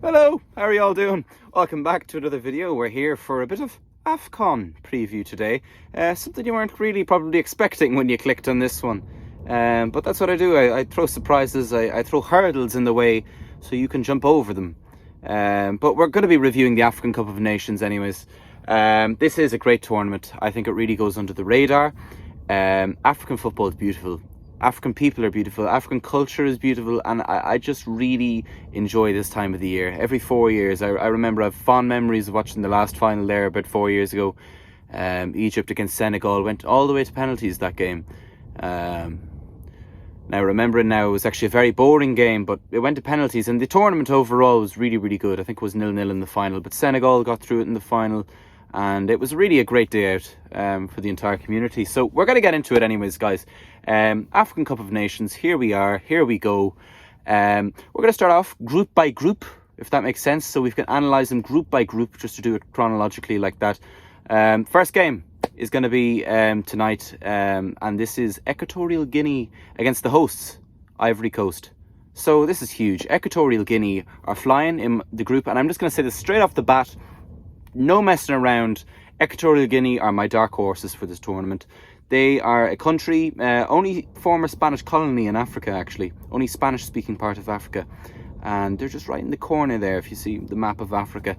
Hello, how are you all doing? Welcome back to another video. We're here for a bit of Afcon preview today. Something you weren't really probably expecting when you clicked on this one. But that's what I do. I throw surprises, I throw hurdles in the way so you can jump over them. But we're going to be reviewing the African Cup of Nations anyways. This is a great tournament. I think it really goes under the radar. African football is beautiful. African people are beautiful, African culture is beautiful, and I just really enjoy this time of the year. Every 4 years, I remember I have fond memories of watching the last final there about 4 years ago. Egypt against Senegal went all the way to penalties that game. Now remembering now, it was actually a very boring game, but it went to penalties, and the tournament overall was really, really good. I think it was 0-0 in the final, but Senegal got through it in the final. And it was really a great day out for the entire community. So we're going to get into it anyways, guys. African Cup of Nations, here we are, here we go. We're going to start off group by group, if that makes sense. So we can analyse them group by group, just to do it chronologically like that. First game is going to be tonight, and this is Equatorial Guinea against the hosts, Ivory Coast. So this is huge. Equatorial Guinea are flying in the group, and I'm just going to say this straight off the bat. No messing around. Equatorial Guinea are my dark horses for this tournament. They are a country, only former Spanish colony in Africa actually, only Spanish speaking part of Africa, and they're just right in the corner there if you see the map of Africa.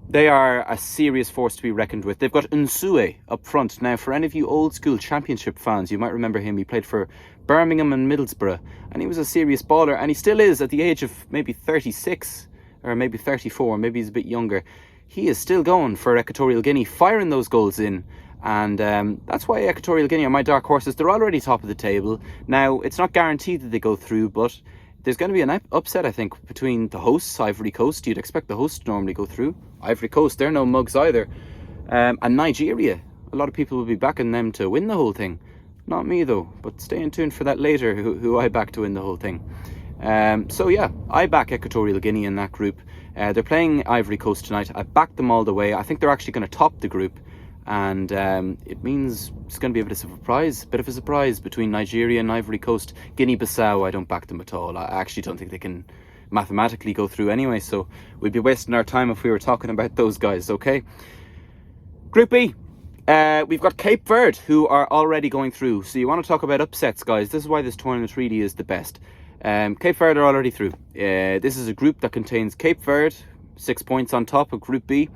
They are a serious force to be reckoned with. They've got Nsue up front. Now for any of you old school championship fans, you might remember him. He played for Birmingham and Middlesbrough, and he was a serious baller, and he still is at the age of maybe 36 or maybe 34, maybe he's a bit younger. He is still going for Equatorial Guinea, firing those goals in. And that's why Equatorial Guinea are my dark horses. They're already top of the table. Now, it's not guaranteed that they go through, but there's going to be an upset, I think, between the hosts, Ivory Coast. You'd expect the hosts to normally go through. Ivory Coast, they're no mugs either. And Nigeria, a lot of people will be backing them to win the whole thing. Not me, though, but stay in tune for that later, who I back to win the whole thing. So yeah, I back Equatorial Guinea in that group. They're playing Ivory Coast tonight. I backed them all the way. I think they're actually going to top the group, and it means it's going to be a bit of a surprise between Nigeria and Ivory Coast. Guinea-Bissau, I don't back them at all. I actually don't think they can mathematically go through anyway, so we'd be wasting our time if we were talking about those guys, okay? Group B. We've got Cape Verde, who are already going through. So you want to talk about upsets, guys. This is why this tournament really is the best. Cape Verde are already through. This is a group that contains Cape Verde, 6 points on top of Group B.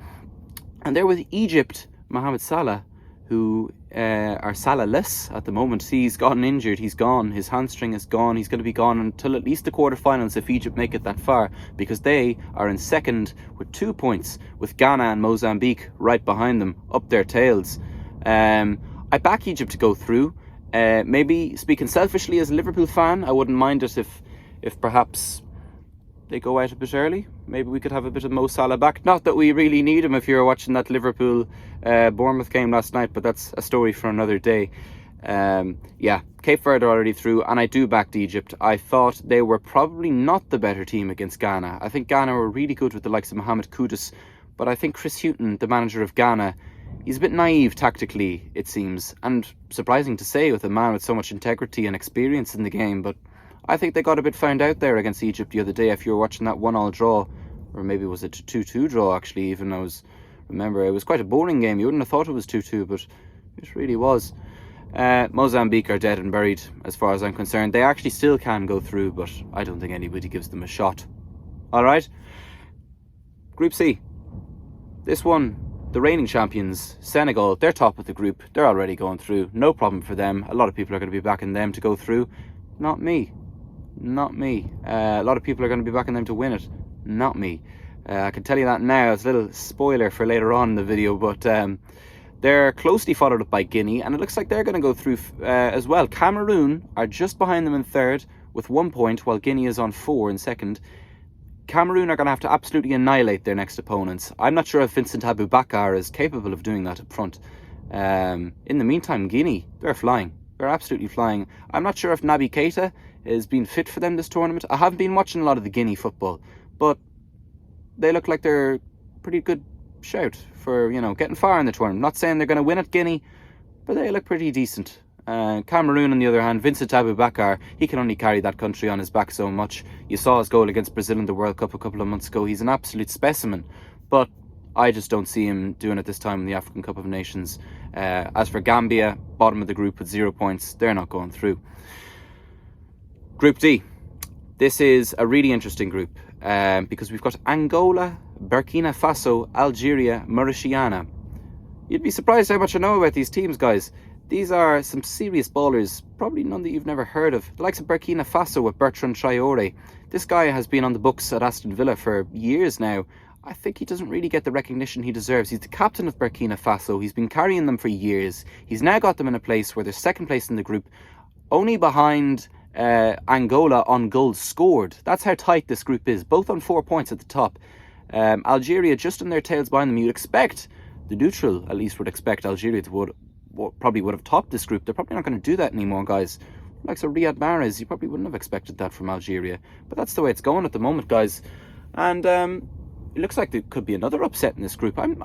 And they're with Egypt, Mohamed Salah, who are Salah-less at the moment. He's gotten injured, he's gone, his hamstring is gone. He's going to be gone until at least the quarterfinals if Egypt make it that far, because they are in second with 2 points, with Ghana and Mozambique right behind them, up their tails. I back Egypt to go through. Maybe speaking selfishly as a Liverpool fan, I wouldn't mind it if perhaps they go out a bit early. Maybe we could have a bit of Mo Salah back. Not that we really need him if you were watching that Liverpool Bournemouth game last night, but that's a story for another day. Yeah, Cape Verde are already through, and I do back Egypt. I thought they were probably not the better team against Ghana. I think Ghana were really good with the likes of Mohamed Kudus, but I think Chris Hughton, the manager of Ghana, he's a bit naive tactically, it seems, and surprising to say with a man with so much integrity and experience in the game, but I think they got a bit found out there against Egypt the other day. If you were watching that 1-1 draw, or maybe was it a 2-2 draw actually, even remember, it was quite a boring game. You wouldn't have thought it was 2-2, but it really was. Mozambique are dead and buried as far as I'm concerned. They actually still can go through, but I don't think anybody gives them a shot. Alright, Group C. This one, the reigning champions, Senegal, they're top of the group. They're already going through. No problem for them. A lot of people are going to be backing them to go through. Not me. Not me. A lot of people are going to be backing them to win it. Not me. I can tell you that now. It's a little spoiler for later on in the video, but they're closely followed up by Guinea, and it looks like they're going to go through as well. Cameroon are just behind them in third with 1 point, while Guinea is on 4 in second. Cameroon are going to have to absolutely annihilate their next opponents. I'm not sure if Vincent Aboubakar is capable of doing that up front. In the meantime, Guinea, they're flying. They're absolutely flying. I'm not sure if Naby Keita has been fit for them this tournament. I haven't been watching a lot of the Guinea football, but they look like they're pretty good shout for, getting far in the tournament. Not saying they're going to win at Guinea, but they look pretty decent. Cameroon, on the other hand, Vincent Aboubakar, he can only carry that country on his back so much. You saw his goal against Brazil in the World Cup a couple of months ago. He's an absolute specimen, but I just don't see him doing it this time in the African Cup of Nations. As for Gambia, bottom of the group with 0 points, they're not going through. Group D. This is a really interesting group because we've got Angola, Burkina Faso, Algeria, Mauritania. You'd be surprised how much I know about these teams, guys. These are some serious ballers, probably none that you've never heard of. The likes of Burkina Faso with Bertrand Traoré. This guy has been on the books at Aston Villa for years now. I think he doesn't really get the recognition he deserves. He's the captain of Burkina Faso. He's been carrying them for years. He's now got them in a place where they're second place in the group, only behind Angola on goals scored. That's how tight this group is, both on 4 points at the top. Algeria just on their tails behind them. You'd expect, the neutral at least would expect Algeria to probably would have topped this group. They're probably not going to do that anymore, guys. Like so Riyad Mahrez, you probably wouldn't have expected that from Algeria. But that's the way it's going at the moment, guys. And it looks like there could be another upset in this group. I'm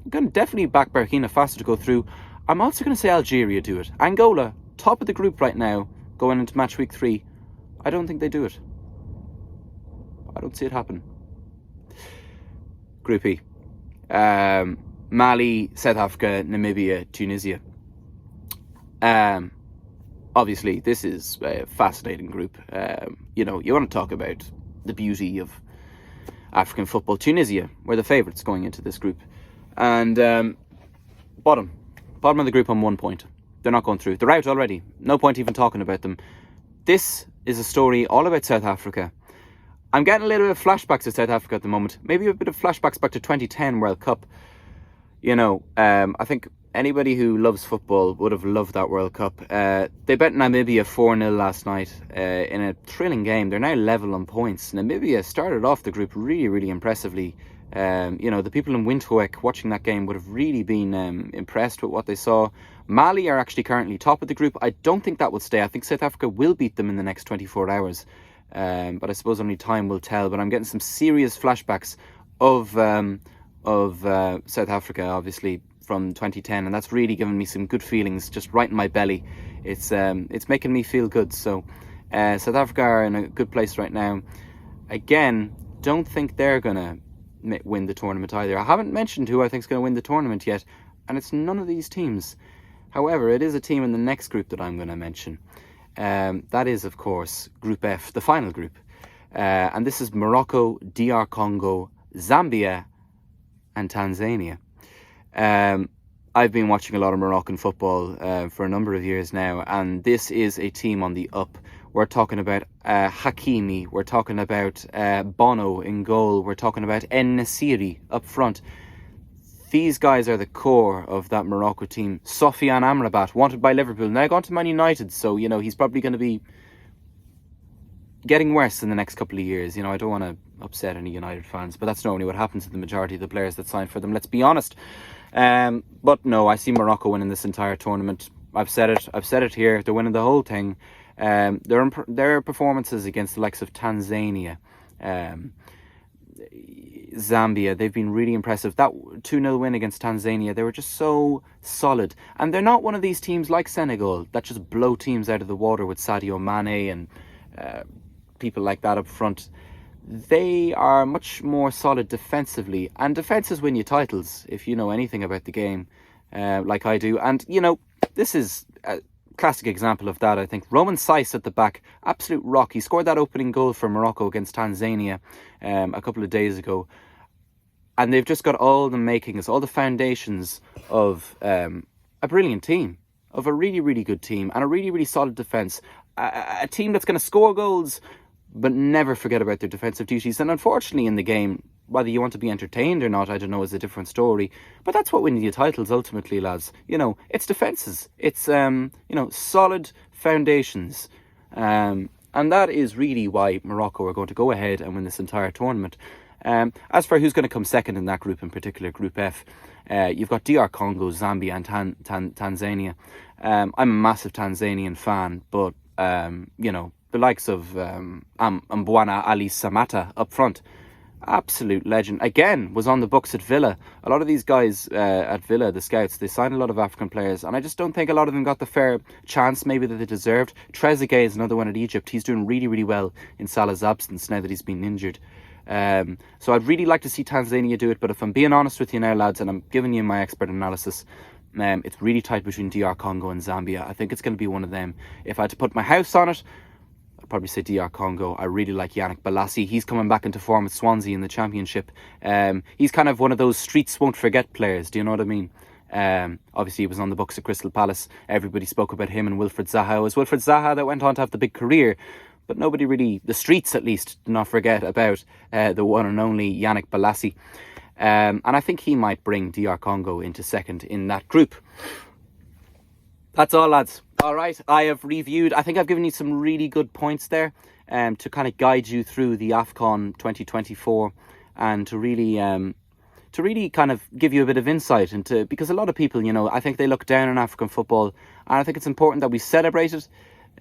going to definitely back Burkina Faso to go through. I'm also going to say Algeria do it. Angola, top of the group right now, going into match week 3. I don't think they do it. I don't see it happen. Group E. Mali, South Africa, Namibia, Tunisia. Obviously, this is a fascinating group. You know, you want to talk about the beauty of African football. Tunisia were the favourites going into this group. And bottom of the group on 1 point. They're not going through. They're out already. No point even talking about them. This is a story all about South Africa. I'm getting a little bit of flashbacks to South Africa at the moment. Maybe a bit of flashbacks back to 2010 World Cup. You know, I think anybody who loves football would have loved that World Cup. They bet Namibia 4-0 last night in a thrilling game. They're now level on points. Namibia started off the group really, really impressively. You know, the people in Windhoek watching that game would have really been impressed with what they saw. Mali are actually currently top of the group. I don't think that will stay. I think South Africa will beat them in the next 24 hours. But I suppose only time will tell. But I'm getting some serious flashbacks of South Africa, obviously, from 2010, and that's really given me some good feelings just right in my belly. It's making me feel good. So South Africa are in a good place right now. Again, don't think they're gonna win the tournament either. I haven't mentioned who I think is going to win the tournament yet, and it's none of these teams. However, it is a team in the next group that I'm going to mention. That is, of course, Group F, the final group. And this is Morocco, DR Congo, Zambia, and Tanzania. I've been watching a lot of Moroccan football for a number of years now, and this is a team on the up. We're talking about Hakimi, we're talking about Bono in goal, we're talking about En-Nesyri up front. These guys are the core of that Morocco team. Sofiane Amrabat, wanted by Liverpool, now gone to Man United, so, you know, he's probably going to be getting worse in the next couple of years. You know, I don't want to upset any United fans, but that's normally what happens to the majority of the players that sign for them, let's be honest. But no, I see Morocco winning this entire tournament. I've said it here, they're winning the whole thing. Their performances against the likes of Tanzania, Zambia, they've been really impressive. That 2-0 win against Tanzania, they were just so solid. And they're not one of these teams like Senegal that just blow teams out of the water with Sadio Mane and people like that up front. They are much more solid defensively, and defences win you titles if you know anything about the game, like I do. And, you know, this is a classic example of that, I think. Roman Saiss at the back, absolute rock. He scored that opening goal for Morocco against Tanzania a couple of days ago. And they've just got all the makings, all the foundations of a brilliant team, of a really, really good team, and a really, really solid defence. A team that's going to score goals, but never forget about their defensive duties. And unfortunately in the game, whether you want to be entertained or not, I don't know, is a different story. But that's what wins you titles ultimately, lads. You know, it's defences. It's, you know, solid foundations. And that is really why Morocco are going to go ahead and win this entire tournament. As for who's going to come second in that group, in particular, Group F, you've got DR Congo, Zambia and Tanzania. I'm a massive Tanzanian fan, but, you know, the likes of Mbwana Ali Samata up front, Absolute legend. Again, was on the books at Villa. A lot of these guys at Villa, the scouts, they signed a lot of African players, and I just don't think a lot of them got the fair chance maybe that they deserved. Trezeguet is another one at Egypt. He's doing really, really well in Salah's absence now that he's been injured. So I'd really like to see Tanzania do it, but if I'm being honest with you now, lads, and I'm giving you my expert analysis, it's really tight between DR Congo and Zambia. I think it's going to be one of them. If I had to put my house on it, I'd probably say DR Congo. I really like Yannick Bolasie. He's coming back into form at Swansea in the Championship. He's kind of one of those streets won't forget players. Do you know what I mean? Obviously, he was on the books at Crystal Palace. Everybody spoke about him and Wilfred Zaha. It was Wilfred Zaha that went on to have the big career, but nobody really, the streets at least, did not forget about the one and only Yannick Bolasie. And I think he might bring DR Congo into second in that group. That's all, lads. All right, I have reviewed. I think I've given you some really good points there to kind of guide you through the Afcon 2024 and to really kind of give you a bit of insight into, because a lot of people, you know, I think they look down on African football, and I think it's important that we celebrate it.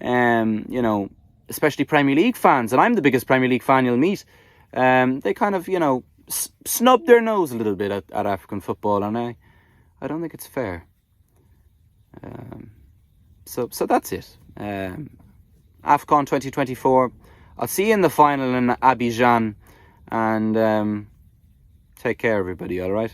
You know, especially Premier League fans, and I'm the biggest Premier League fan you'll meet. They kind of, you know, snub their nose a little bit at African football, and I don't think it's fair. So that's it. AFCON 2024. I'll see you in the final in Abidjan, and take care, everybody. All right.